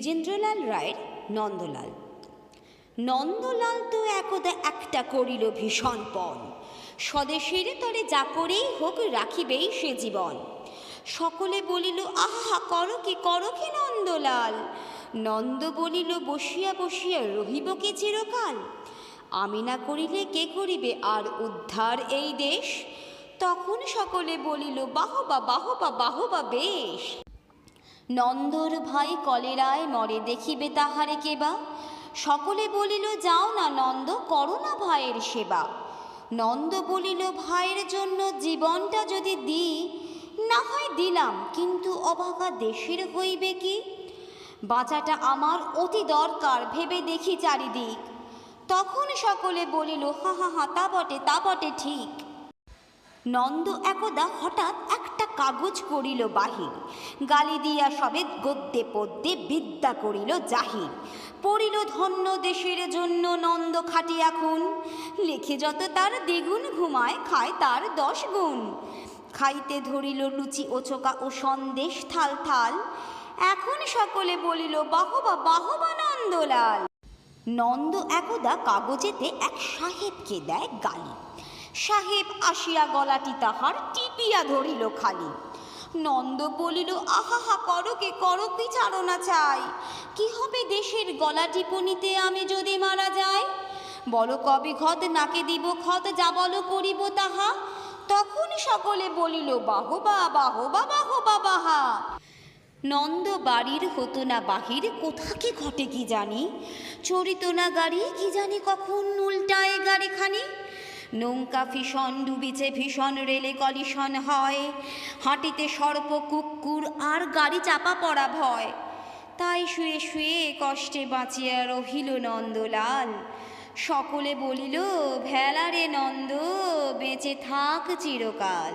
দ্বিজেন্দ্রলাল রায়ের নন্দলাল। নন্দলাল তো একদা একটা করিল ভীষণ পণ, স্বদেশের তরে যা করেই হোক রাখিবেই সে জীবন। সকলে বলিল আহা করো কি নন্দলাল। নন্দ বলিল বসিয়া বসিয়া রহিব কি চিরকাল। আমি না করিলে কে করিবে আর উদ্ধার এই দেশ। তখন সকলে বলিল বাহবা বাহবা বাহবা বেশ। নন্দর ভাই কলেরায় মরে দেখিবে তাহারে কেবা। সকলে বলিল যাও না নন্দ করো না ভাইয়ের সেবা। নন্দ বলিল ভাইয়ের জন্য জীবনটা যদি দিই, না হয় দিলাম কিন্তু অভাগা দেশের হইবে কি। বাঁচাটা আমার অতি দরকার ভেবে দেখি চারিদিক। তখন সকলে বলিল হা হা হা তা বটে ঠিক। নন্দ একদা হঠাৎ একটা কাগজ করিল বাহির, গালি দিয়া সবে গদ্যে পদ্যে বিদ্যা করিল জাহির। পড়িল ধন্য দেশের জন্য নন্দ খাটিয়া খুন, লেখে যত তার দ্বিগুণ ঘুমায় খায় তার 10 গুণ। খাইতে ধরিল লুচি ও চোকা ও সন্দেশ থাল থাল। এখন সকলে বলিল বাহবা বাহবা নন্দলাল। নন্দ একদা কাগজেতে এক সাহেবকে দেয় গালি, সাহেব আসিয়া গলাটি তাহার টিপিয়া ধরিল খালি। নন্দ বলিল আহা করো কি ছাড়ো না চাই। কি হবে দেশের গলা টিপুনিতে আমি যদি মারা যাই। বলো কবে ঘত নাকে দিব ক্ষত যা বলো করিব তাহা। তখন সকলে বলিল বাহবা বাহবা বাহবা বাহা। নন্দ বাড়ির হতো না বাহির, কোথা কি ঘটে কি জানি। চড়িত না গাড়ি কি জানি কখন উল্টায় গাড়িখানি। নৌকা ভীষণ ডুবিছে ভীষণ রেলে কলিশন হয়, হাঁটিতে সর্প কুকুর আর গাড়ি চাপা পড়া ভয়। তাই শুয়ে শুয়ে কষ্টে বাঁচিয়া রহিল নন্দলাল। সকলে বলিল ভেলা রে নন্দ বেঁচে থাক চিরকাল।